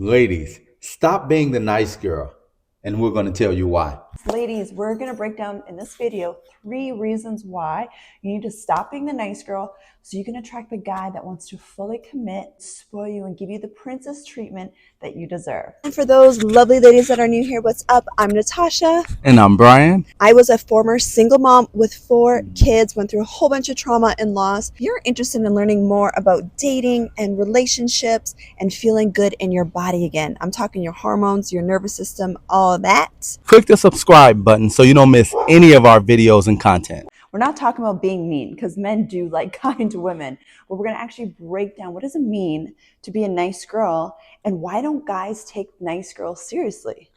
Ladies, stop being the nice girl, and we're going to tell you why. Ladies, we're going to break down in this video 3 reasons why you need to stop being the nice girl so you can attract the guy that wants to fully commit, spoil you, and give you the princess treatment that you deserve. And for those lovely ladies that are new here, what's up? I'm Natasha. And I'm Brian. I was a former single mom with 4 kids, went through a whole bunch of trauma and loss. If you're interested in learning more about dating and relationships and feeling good in your body again, I'm talking your hormones, your nervous system, all of that. Click the subscribe button so you don't miss any of our videos and content. We're not talking about being mean, because men do like kind women, but we're going to actually break down what does it mean to be a nice girl and why don't guys take nice girls seriously?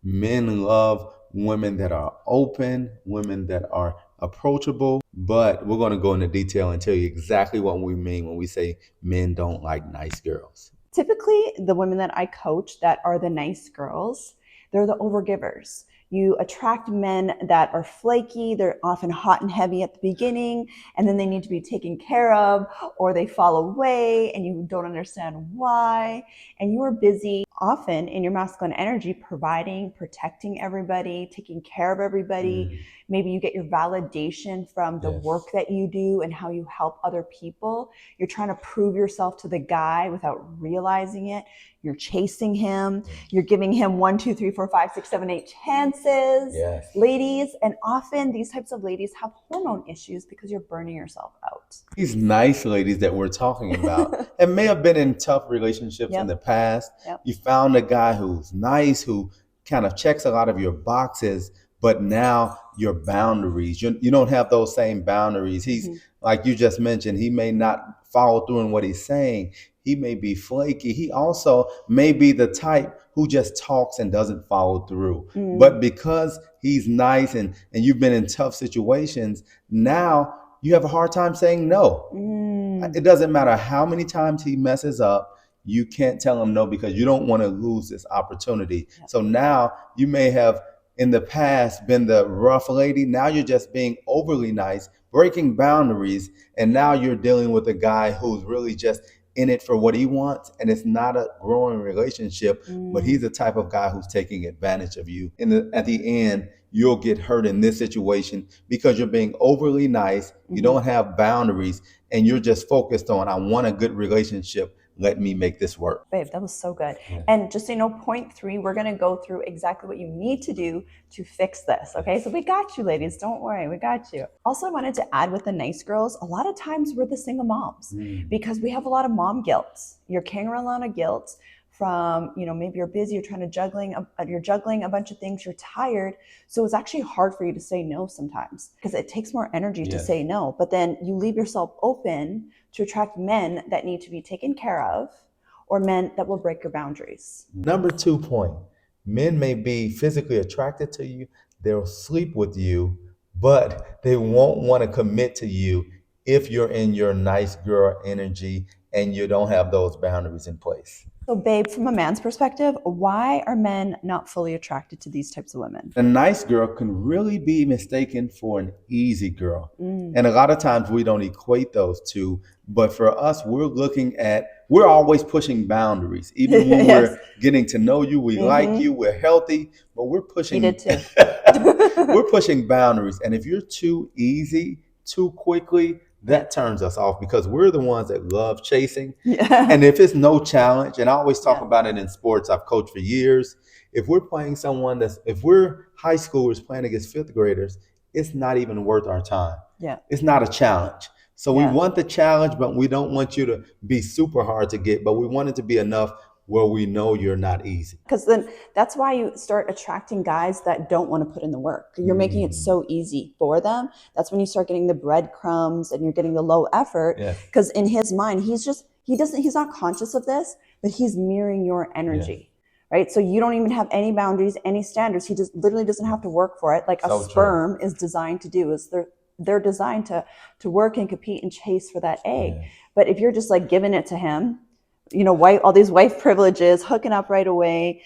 Men love women that are open, women that are approachable, but we're going to go into detail and tell you exactly what we mean when we say men don't like nice girls. Typically, the women that I coach that are the nice girls, they're the overgivers. You attract men that are flaky, they're often hot and heavy at the beginning, and then they need to be taken care of, or they fall away and you don't understand why. And you are busy often in your masculine energy, providing, protecting everybody, taking care of everybody. Maybe you get your validation from the work that you do and how you help other people. You're trying to prove yourself to the guy without realizing it. You're chasing him. You're giving him 1, 2, 3, 4, 5, 6, 7, 8 chances. Ladies, and often these types of ladies have hormone issues because you're burning yourself out. These nice ladies that we're talking about and may have been in tough relationships in the past. You found a guy who's nice, who kind of checks a lot of your boxes, but now your boundaries, you don't have those same boundaries. He's like you just mentioned, he may not follow through in what he's saying. He may be flaky. He also may be the type who just talks and doesn't follow through. But because he's nice and you've been in tough situations, now you have a hard time saying no. It doesn't matter how many times he messes up. You can't tell him no because you don't want to lose this opportunity. So now you may have in the past been the rough lady. Now you're just being overly nice, breaking boundaries. And now you're dealing with a guy who's really just in it for what he wants. And it's not a growing relationship, but he's the type of guy who's taking advantage of you. At the end, you'll get hurt in this situation because you're being overly nice. You don't have boundaries and you're just focused on, I want a good relationship. Let me make this work. Babe, that was so good. And just so you know, point 3, we're going to go through exactly what you need to do to fix this. Okay, so we got you, ladies. Don't worry, we got you. Also, I wanted to add with the nice girls, a lot of times we're the single moms because we have a lot of mom guilt. You're carrying around a lot of guilt from, maybe you're busy, you're juggling a bunch of things, you're tired. So it's actually hard for you to say no sometimes because it takes more energy to say no. But then you leave yourself open to attract men that need to be taken care of or men that will break your boundaries. Number 2 point, men may be physically attracted to you. They'll sleep with you, but they won't want to commit to you if you're in your nice girl energy and you don't have those boundaries in place. So babe, from a man's perspective, why are men not fully attracted to these types of women? A nice girl can really be mistaken for an easy girl. And a lot of times we don't equate those two. But for us, we're always pushing boundaries. Even when we're getting to know you, we like you, we're healthy, but we're pushing, he did too. we're pushing boundaries. And if you're too easy, too quickly, that turns us off because we're the ones that love chasing. And if it's no challenge, and I always talk about it in sports, I've coached for years. If we're playing if we're high schoolers playing against 5th graders, it's not even worth our time. It's not a challenge. So we want the challenge, but we don't want you to be super hard to get, but we want it to be enough where we know you're not easy. Because then that's why you start attracting guys that don't want to put in the work. You're making it so easy for them. That's when you start getting the breadcrumbs and you're getting the low effort. Because in his mind, he's not conscious of this, but he's mirroring your energy. Right? So you don't even have any boundaries, any standards. He just literally doesn't have to work for it. Like a sperm is designed to do. They're designed to work and compete and chase for that egg. But if you're just like giving it to him, all these wife privileges, hooking up right away.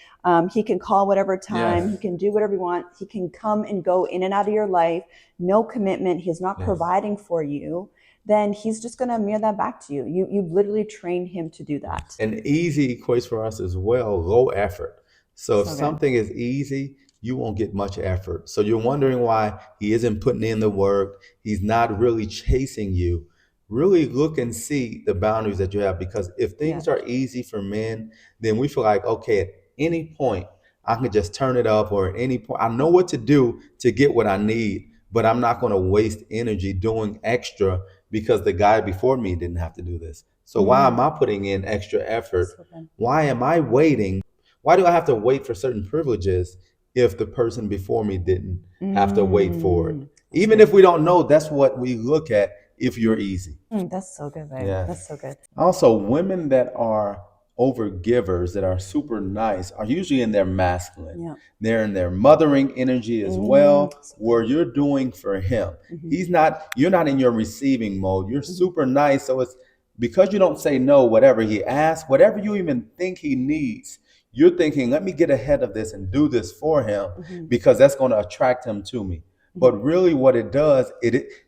He can call whatever time. He can do whatever he wants. He can come and go in and out of your life. No commitment. He's not providing for you. then he's just going to mirror that back to you. You've literally trained him to do that. And easy equates for us as well, low effort. So if something is easy, you won't get much effort. So you're wondering why he isn't putting in the work. He's not really chasing you. Really look and see the boundaries that you have, because if things are easy for men, then we feel like, okay, at any point I can just turn it up, or at any point I know what to do to get what I need, but I'm not going to waste energy doing extra because the guy before me didn't have to do this. So why am I putting in extra effort? Why am I waiting? Why do I have to wait for certain privileges if the person before me didn't have to wait for it? Even if we don't know, that's what we look at if you're easy. That's so good, babe. Yeah. That's so good. Also, women that are over givers, that are super nice, are usually in their masculine. Yeah. They're in their mothering energy as well, where you're doing for him. You're not in your receiving mode. You're super nice. So it's because you don't say no, whatever he asks, whatever you even think he needs, you're thinking, let me get ahead of this and do this for him because that's going to attract him to me. But really what it does,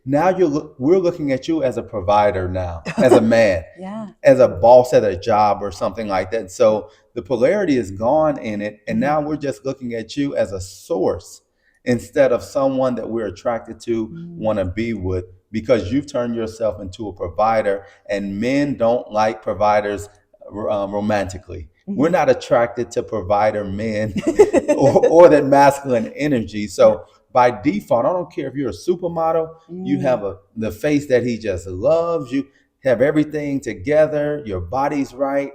now we're looking at you as a provider now, as a man, as a boss at a job or something like that. So the polarity is gone in it. And now we're just looking at you as a source instead of someone that we're attracted to, want to be with, because you've turned yourself into a provider, and men don't like providers romantically. We're not attracted to provider men or that masculine energy. So by default, I don't care if you're a supermodel, you have the face that he just loves, you have everything together, your body's right,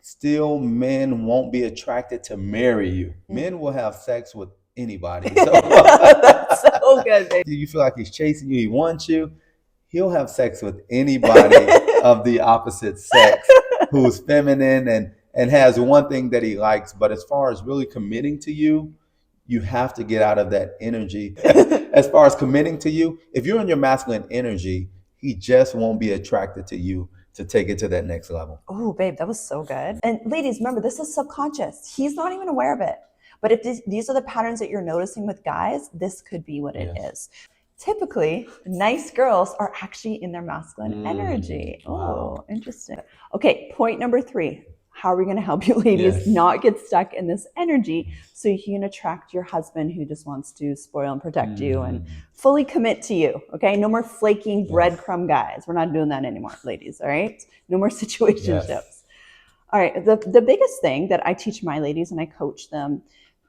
still men won't be attracted to marry you. Men will have sex with anybody. So that's so good, baby. You feel like he's chasing you, he wants you, he'll have sex with anybody of the opposite sex who's feminine and has one thing that he likes. But as far as really committing to you, you have to get out of that energy. As far as committing to you, if you're in your masculine energy, he just won't be attracted to you to take it to that next level. Oh, babe, that was so good. And ladies, remember, this is subconscious. He's not even aware of it. But if these are the patterns that you're noticing with guys, this could be what it is. Typically, nice girls are actually in their masculine energy. Wow. Oh, interesting. Okay, point number 3. How are we going to help you ladies not get stuck in this energy so you can attract your husband who just wants to spoil and protect you and fully commit to you, okay? No more flaking breadcrumb guys. We're not doing that anymore, ladies, all right? No more situationships. All right, the biggest thing that I teach my ladies and I coach them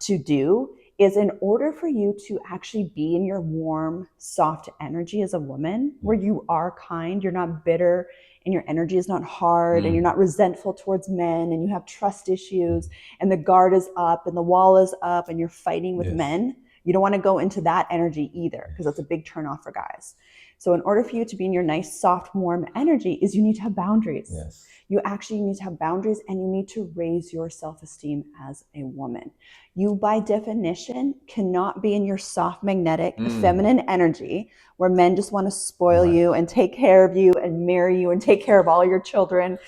to do is, in order for you to actually be in your warm, soft energy as a woman, where you are kind, you're not bitter, and your energy is not hard, and you're not resentful towards men, and you have trust issues, and the guard is up, and the wall is up, and you're fighting with men, you don't want to go into that energy either, because that's a big turnoff for guys. So in order for you to be in your nice, soft, warm energy, is you need to have boundaries. You actually need to have boundaries, and you need to raise your self-esteem as a woman. You, by definition, cannot be in your soft, magnetic, feminine energy where men just want to spoil you and take care of you and marry you and take care of all your children.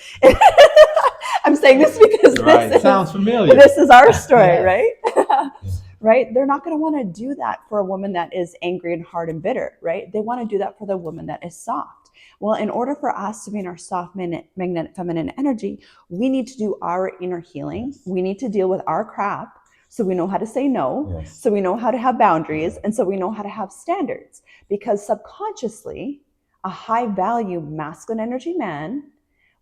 I'm saying this because sounds familiar. This is our story, right? Right? They're not going to want to do that for a woman that is angry and hard and bitter, right? They want to do that for the woman that is soft. Well, in order for us to be in our soft, magnetic, feminine energy, we need to do our inner healing. We need to deal with our crap so we know how to say no, so we know how to have boundaries, and so we know how to have standards. Because subconsciously, a high-value masculine energy man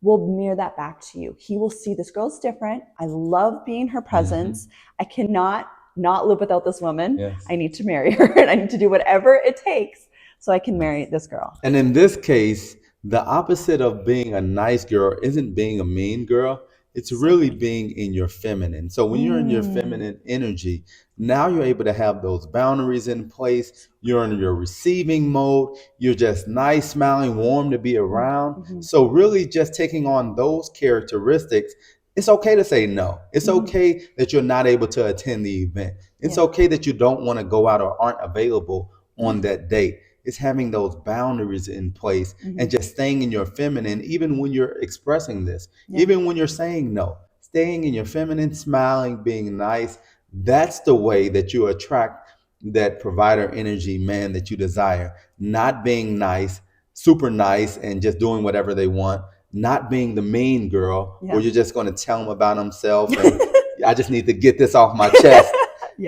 will mirror that back to you. He will see, this girl's different. I love being in her presence. I cannot not live without this woman. I need to marry her, and I need to do whatever it takes so I can marry this girl. And in this case, the opposite of being a nice girl isn't being a mean girl. It's really being in your feminine. So when you're in your feminine energy, now you're able to have those boundaries in place. You're in your receiving mode. You're just nice, smiling, warm to be around. So really just taking on those characteristics, it's okay to say no. It's okay that you're not able to attend the event. It's okay that you don't want to go out or aren't available on that date. It's having those boundaries in place and just staying in your feminine, even when you're expressing this, even when you're saying no, staying in your feminine, smiling, being nice. That's the way that you attract that provider energy man that you desire. Not being nice, super nice and just doing whatever they want, not being the mean girl where you're just going to tell them about themselves and I just need to get this off my chest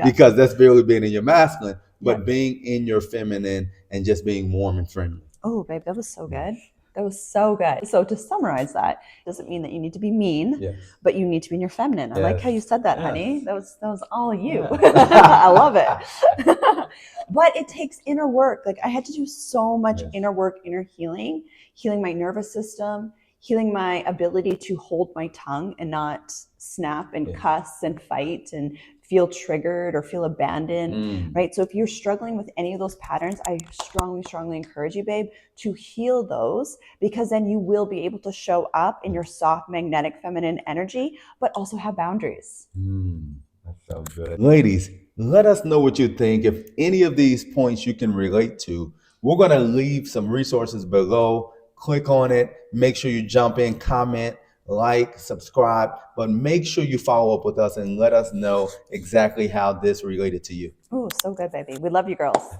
because that's barely being in your masculine, but being in your feminine and just being warm and friendly. Oh, babe, that was so good. That was so good. So to summarize that, doesn't mean that you need to be mean, but you need to be in your feminine. I like how you said that, honey. That was all you. I love it. But it takes inner work. Like I had to do so much inner work, inner healing my nervous system, healing my ability to hold my tongue and not snap and cuss and fight and feel triggered or feel abandoned, right? So if you're struggling with any of those patterns, I strongly encourage you, babe, to heal those, because then you will be able to show up in your soft, magnetic, feminine energy, but also have boundaries. That sounds good. Ladies, let us know what you think. If any of these points you can relate to, we're going to leave some resources below. Click on it. Make sure you jump in, comment, like, subscribe, but make sure you follow up with us and let us know exactly how this related to you. Oh, so good, baby. We love you girls.